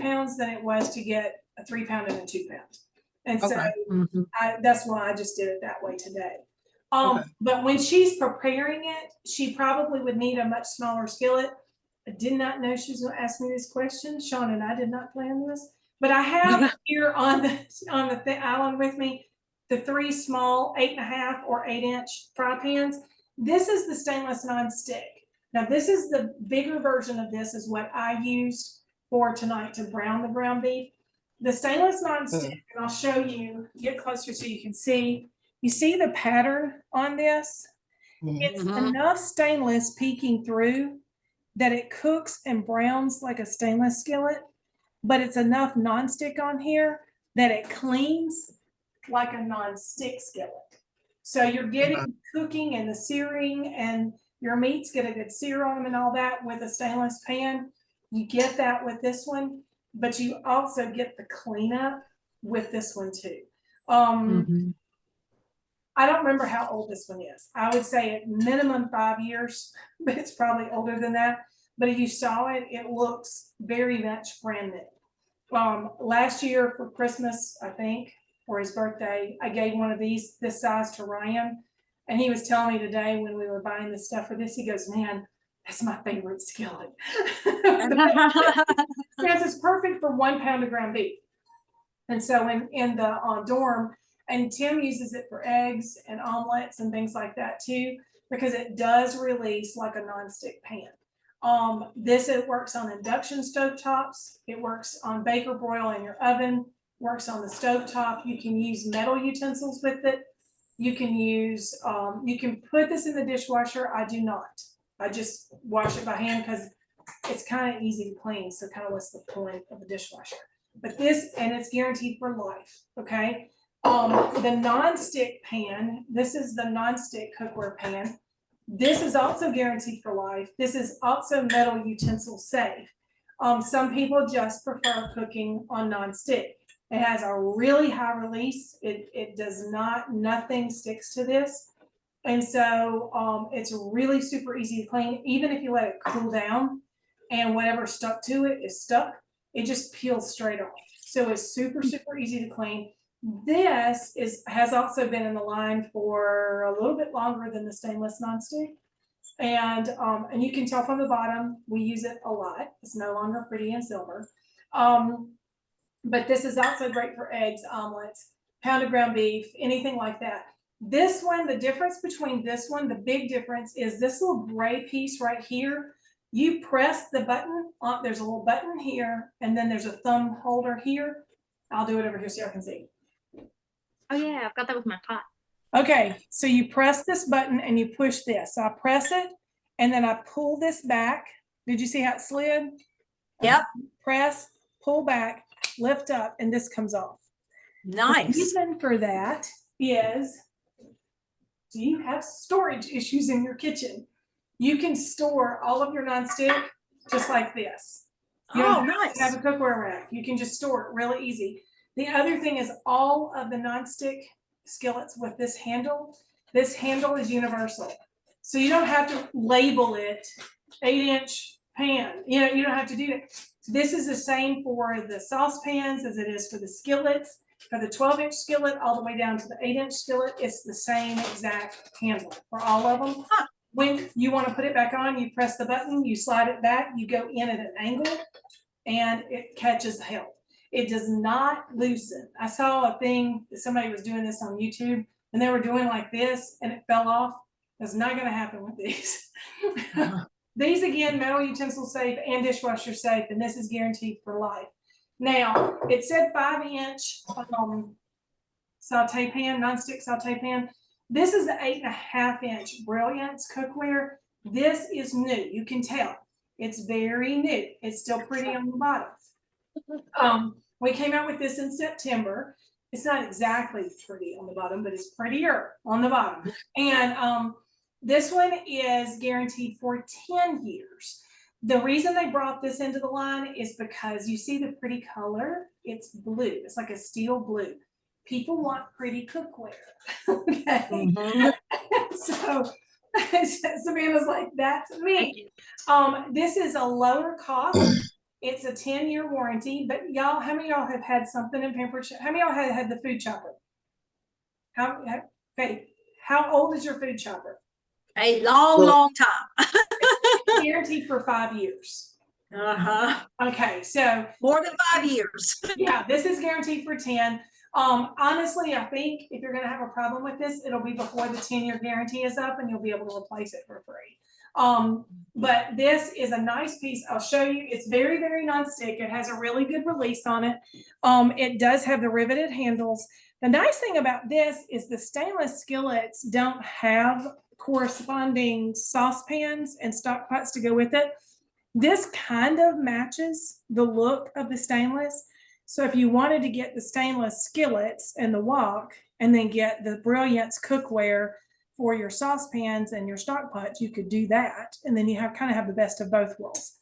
pounds than it was to get a 3 pound and a 2 pound. And so Okay, Mhm. that's why I just did it that way today. okay, But when she's preparing it, she probably would need a much smaller skillet. I did not know she was gonna ask me this question. Sean and I did not plan this, but I have here on the island with me the 3 small 8.5 or 8-inch fry pans. This is the stainless nonstick. Now this is the bigger version of this, is what I used for tonight to brown the ground beef. The stainless nonstick, mhm, and I'll show you, get closer so you can see. You see the pattern on this? mhm, It's Mhm. enough stainless peeking through that it cooks and browns like a stainless skillet, but it's enough nonstick on here that it cleans like a nonstick skillet. So you're okay, getting cooking and the searing, and your meats get a good sear on them and all that with a stainless pan. You get that with this one, but you also get the cleanup with this one too. Mhm. I don't remember how old this one is. I would say at minimum 5 years, but it's probably older than that. But if you saw it, it looks very much brand new. Last year for Christmas, I think, for his birthday, I gave one of these this size to Ryan. And he was telling me today when we were buying the stuff for this, he goes, man, that's my favorite skillet. Because it's perfect for 1 pound of ground beef. And so in the dorm, and Tim uses it for eggs and omelets and things like that too, because it does release like a nonstick pan. It works on induction stovetops. It works on baker broil in your oven, works on the stovetop. You can use metal utensils with it. You can use, you can put this in the dishwasher. I do not. I just wash it by hand because it's kind of easy to clean. So kind of what's the point of a dishwasher? But this, and it's guaranteed for life, okay? The non-stick pan, this is the non-stick cookware pan. This is also guaranteed for life. This is also metal utensil safe. Some people just prefer cooking on non-stick. It has a really high release. It does not, nothing sticks to this. And so, it's really super easy to clean, even if you let it cool down and whatever stuck to it is stuck, it just peels straight off. So it's super, super easy to clean. This has also been in the line for a little bit longer than the stainless nonstick. And you can tell from the bottom, we use it a lot. It's no longer pretty and silver. But this is also great for eggs, omelets, pounded ground beef, anything like that. This one, the difference between this one, the big difference is this little gray piece right here. You press the button on, there's a little button here, and then there's a thumb holder here. I'll do it over here so y'all can see. Oh yeah, I've got that with my pot. Okay, so you press this button and you push this. So I press it and then I pull this back. Did you see how it slid? Yep. Press, pull back, lift up, and this comes off. The Nice. reason for that is, do you have storage issues in your kitchen? You can store all of your nonstick just like this. You Oh, don't have to have nice. a cookware rack. You can just store it really easy. The other thing is all of the nonstick skillets with this handle is universal. So you don't have to label it 8-inch pan. You know, you don't have to do that. This is the same for the saucepans as it is for the skillets. For the 12-inch skillet all the way down to the 8-inch skillet, it's the same exact handle for all of them. When you want to put it back on, you press the button, you slide it back, you go in at an angle, and it catches the help. It does not loosen. I saw a thing that somebody was doing this on YouTube, and they were doing like this, and it fell off. That's not going to happen with these. These, again, metal utensil safe and dishwasher safe, and this is guaranteed for life. Now, it said 5-inch saute pan, nonstick saute pan. This is the 8.5-inch Brilliance cookware. This is new. You can tell. It's very new. It's still pretty on the bottom. We came out with this in September. It's not exactly pretty on the bottom, but it's prettier on the bottom. And this one is guaranteed for 10 years. The reason they brought this into the line is because you see the pretty color. It's blue. It's like a steel blue. People want pretty cookware. Okay. Mhm. So Savannah's like, that's me. This is a lower cost. It's a 10-year warranty, but y'all, how many of y'all have had something in Pampered Chef? How many of y'all have had the food chopper? Okay, how old is your food chopper? A long, Well- long time. Guaranteed for 5 years. Uh-huh. Okay, so More than 5 years. yeah, this is guaranteed for 10. Honestly, I think if you're gonna have a problem with this, it'll be before the 10-year guarantee is up and you'll be able to replace it for free. But this is a nice piece. I'll show you. It's very, very nonstick. It has a really good release on it. It does have the riveted handles. The nice thing about this is the stainless skillets don't have corresponding saucepans and stock pots to go with it. This kind of matches the look of the stainless. So if you wanted to get the stainless skillets and the wok and then get the Brilliance cookware for your saucepans and your stock pots, you could do that. And then you kind of have the best of both worlds.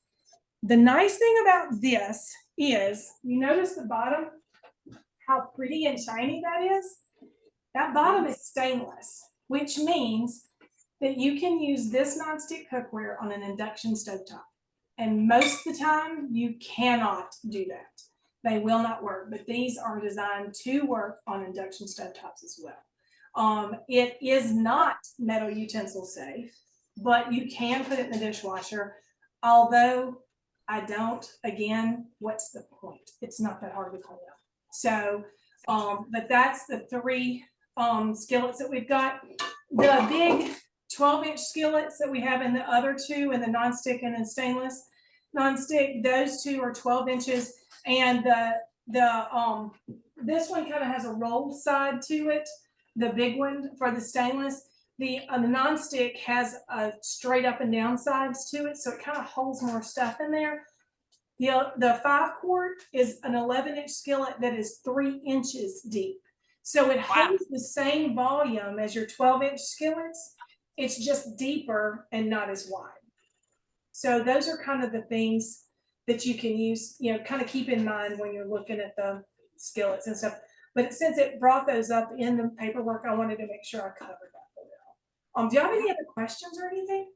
The nice thing about this is, you notice the bottom, how pretty and shiny that is? That bottom is stainless, which means that you can use this nonstick cookware on an induction stovetop. And most of the time, you cannot do that. They will not work, but these are designed to work on induction stovetops as well. It is not metal utensil safe, but you can put it in the dishwasher. Although I don't, again, what's the point? It's not that hard to clean up. So, but that's the 3 skillets that we've got. The big 12-inch skillets that we have in the other 2, in the nonstick and in stainless nonstick, those 2 are 12 inches. And this one kind of has a roll side to it. the big one for the stainless. The nonstick has a straight up and down sides to it, so it kind of holds more stuff in there. The 5-quart is an 11-inch skillet that is 3 inches deep. So it holds the same volume as your 12-inch skillets. It's just deeper and not as wide. So those are kind of the things that you can use, you know, kind of keep in mind when you're looking at the skillets and stuff. But since it brought those up in the paperwork, I wanted to make sure I covered that for you. Do you have any other questions or anything?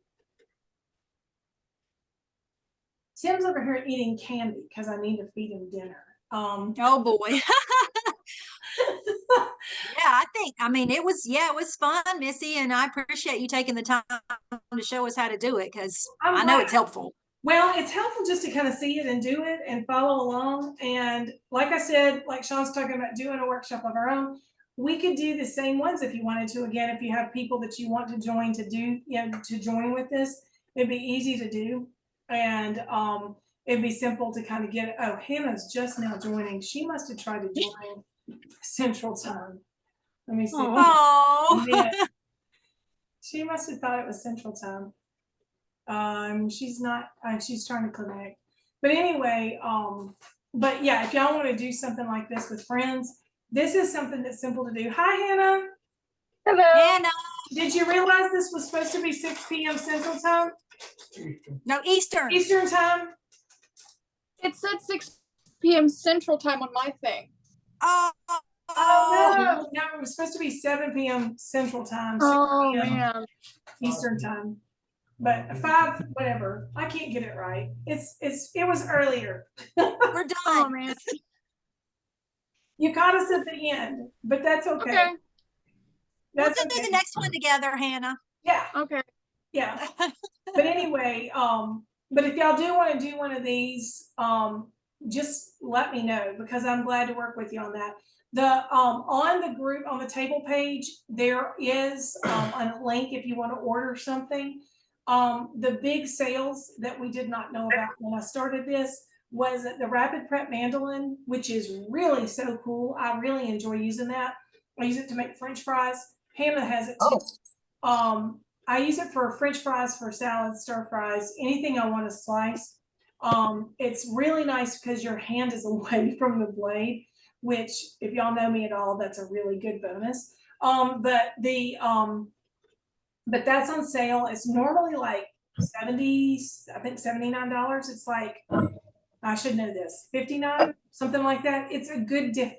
Tim's over here eating candy because I need to feed him dinner. Oh boy. Yeah, I mean, it was fun, Missy, and I appreciate you taking the time to show us how to do it, because I know it's helpful. Well, it's helpful just to kind of see it and do it and follow along. And like I said, like Sean's talking about doing a workshop of our own, we could do the same ones if you wanted to. Again, if you have people that you want to join to do, you know, to join with this, it'd be easy to do. And it'd be simple to kind of get, oh, Hannah's just now joining. She must have tried to join Central Time. Let me see. Oh, Yeah. She must have thought it was Central Time. She's not, she's trying to connect. But anyway, but yeah, if y'all want to do something like this with friends, this is something that's simple to do. Hi, Hannah. Hello. Hannah. Did you realize this was supposed to be 6 p.m. Central Time? No, Eastern. Eastern Time? It said 6 p.m. Central Time on my thing. Oh, Oh, no, it was supposed to be 7 p.m. Central Time, 6 Oh p.m. man. Eastern Time. But 5, whatever. I can't get it right. It was earlier. we're done. Oh man. You caught us at the end, but that's okay. Okay. We'll That's do okay. the next one together, Hannah. Yeah, Okay. yeah. But anyway, but if y'all do want to do one of these, just let me know, because I'm glad to work with you on that. On the group, on the table page, there is a link if you want to order something. The big sales that we did not know about when I started this was the Rapid Prep Mandolin, which is really so cool. I really enjoy using that. I use it to make French fries. Hannah has it too. I use it for French fries, for salads, stir fries, anything I want to slice. It's really nice because your hand is away from the blade, which if y'all know me at all, that's a really good bonus. But that's on sale. It's normally like $79. It's like, I should know this, 59, something like that. It's a good deal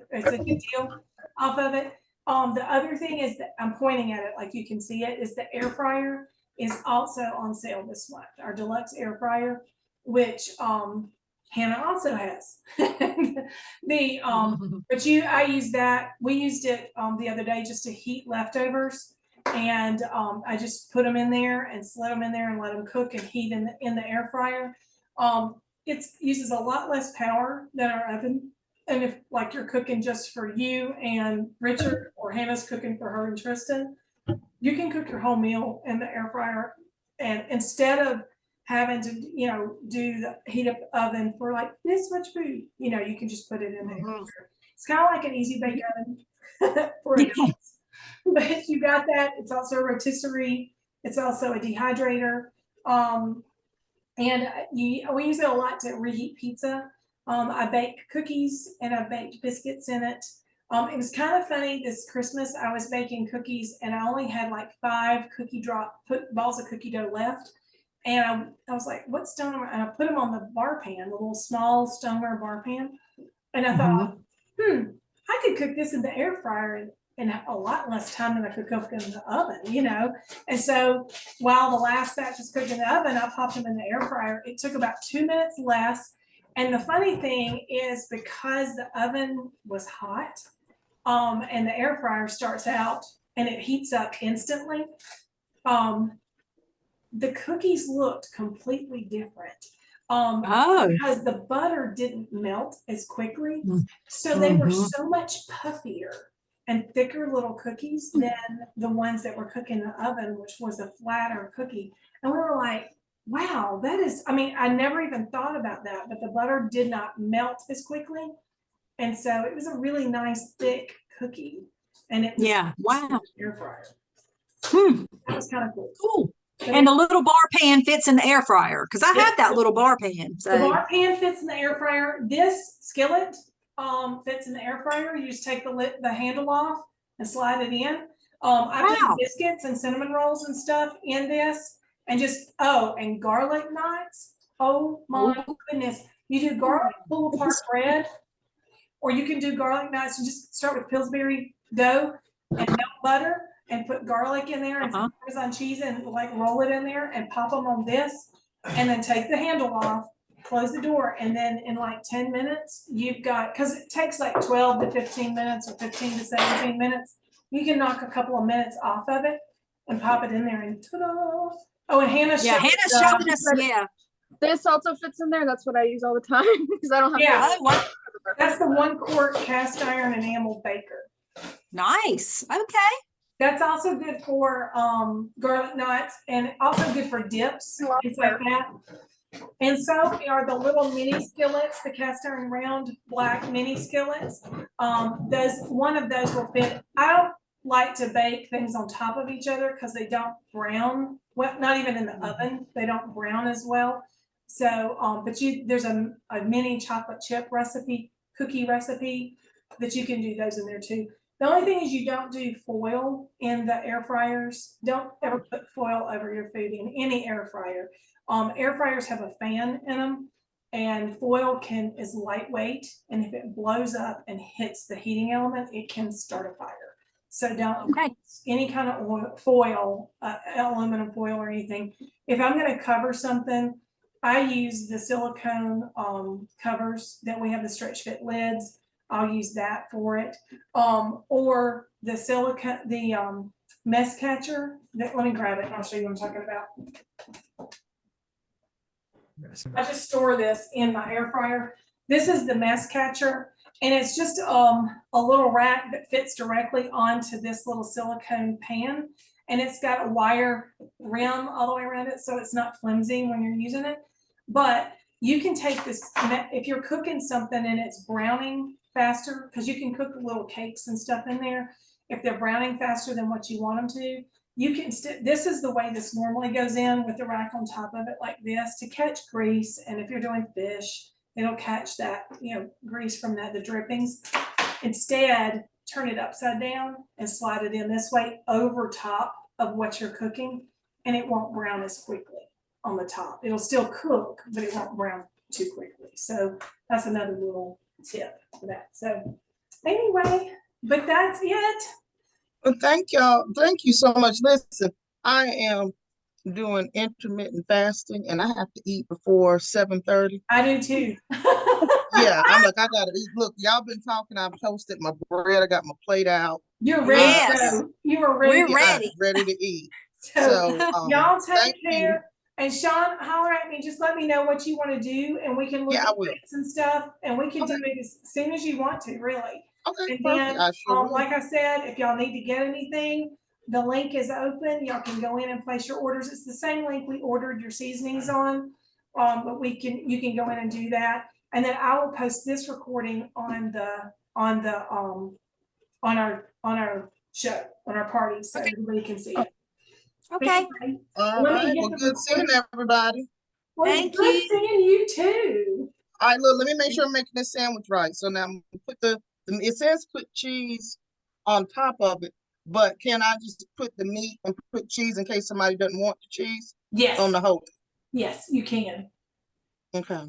off of it. The other thing is that I'm pointing at it like you can see it, is the air fryer is also on sale this month. Our deluxe air fryer, which Hannah also has. I use that. We used it the other day just to heat leftovers, and I just put them in there and slid them in there and let them cook and heat in the air fryer. It uses a lot less power than our oven. And if like you're cooking just for you and Richard, or Hannah's cooking for her and Tristan, you can cook your whole meal in the air fryer. And instead of having to, you know, do the heat up oven for like this much food, you know, you can just put it in the air fryer. It's kind of like an easy bake oven for adults. But you got that. It's also a rotisserie. It's also a dehydrator. And we use it a lot to reheat pizza. I bake cookies and I baked biscuits in it. It was kind of funny this Christmas. I was baking cookies and I only had like 5 balls of cookie dough left. And I was like, what's Stonemer? And I put them on the bar pan, the little small Stonemer bar pan. And I thought, I could cook this in the air fryer in a lot less time than I could cook in the oven, you know? And so while the last batch was cooked in the oven, I popped them in the air fryer. It took about 2 minutes less. And the funny thing is, because the oven was hot, and the air fryer starts out and it heats up instantly, the cookies looked completely different. Because the butter didn't melt as quickly. So they were so much puffier and thicker little cookies than the ones that were cooking in the oven, which was a flatter cookie. And we were like, wow, that is, I mean, I never even thought about that, but the butter did not melt as quickly. And so it was a really nice thick cookie. And it was Yeah, wow. air fryer. Hmm, That was kind of cool. cool. But And the little bar pan fits in the air fryer, because I have Yeah. that little bar pan, the so. bar pan fits in the air fryer. This skillet fits in the air fryer. You just take the handle off and slide it in. I put Wow. biscuits and cinnamon rolls and stuff in this, and and garlic knots. Oh my goodness! You do garlic pull apart bread, or you can do garlic knots and just start with Pillsbury dough and melt butter and put garlic in there and some Parmesan cheese and like roll it in there and pop them on this, and then take the handle off, close the door, and then in like 10 minutes, you've got, because it takes like 12 to 15 minutes or 15 to 17 minutes. You can knock a couple of minutes off of it and pop it in there and ta-da. Oh, and Hannah Yeah, showed, Hannah's showing us, yeah. This also fits in there. That's what I use all the time because I don't have. Yeah. Oh, wow. that's the 1 quart cast iron enamel baker. Nice. Okay. That's also good for garlic knots and also good for dips, things like that. And so are the little mini skillets, the cast iron round black mini skillets. One of those will fit. I don't like to bake things on top of each other because they don't brown. Well, not even in the oven, they don't brown as well. So, but there's a mini chocolate chip recipe, cookie recipe that you can do those in there too. The only thing is you don't do foil in the air fryers. Don't ever put foil over your food in any air fryer. Air fryers have a fan in them, and foil is lightweight, and if it blows up and hits the heating element, it can start a fire. So don't Okay. any kind of foil, aluminum foil or anything. If I'm going to cover something, I use the silicone covers that we have, the stretch fit lids. I'll use that for it. Or the silicone, the mess catcher. Let me grab it and I'll show you what I'm talking about. I just store this in my air fryer. This is the mess catcher, and it's just a little rack that fits directly onto this little silicone pan, and it's got a wire rim all the way around it, so it's not flimsy when you're using it. But you can take this, if you're cooking something and it's browning faster, because you can cook little cakes and stuff in there. If they're browning faster than what you want them to, you can this is the way this normally goes in, with the rack on top of it like this to catch grease. And if you're doing fish, it'll catch that, grease from the drippings. Instead, turn it upside down and slide it in this way over top of what you're cooking, and it won't brown as quickly on the top. It'll still cook, but it won't brown too quickly. So that's another little tip for that. So anyway, but that's it. Well, thank y'all. Thank you so much. Listen, I am doing intermittent fasting and I have to eat before 7:30. I do too. Yeah, I'm like, I gotta eat. Look, y'all been talking. I've toasted my bread. I got my plate out. You're ready Yes. to go. You are ready. We're to ready. I'm ready to eat. So So y'all take thank you. care. And Sean, holler at me. Just let me know what you want to do, and we can look Yeah, I at will. dates and stuff, and we can Okay. do it as soon as you want to, really. Okay, And perfect. then, I sure will. like I said, if y'all need to get anything, the link is open. Y'all can go in and place your orders. It's the same link we ordered your seasonings on, but you can go in and do that. And then I will post this recording on our show, on our party, so everybody can see it. Okay. Anyway, All let me right. get Well, the good seeing everybody. well, it's Thank good you. seeing you too. All right, look, let me make sure I'm making this sandwich right. So now I'm gonna put it says put cheese on top of it, but can I just put the meat and put cheese in case somebody doesn't want the cheese Yes, on the whole? yes, you can. Okay.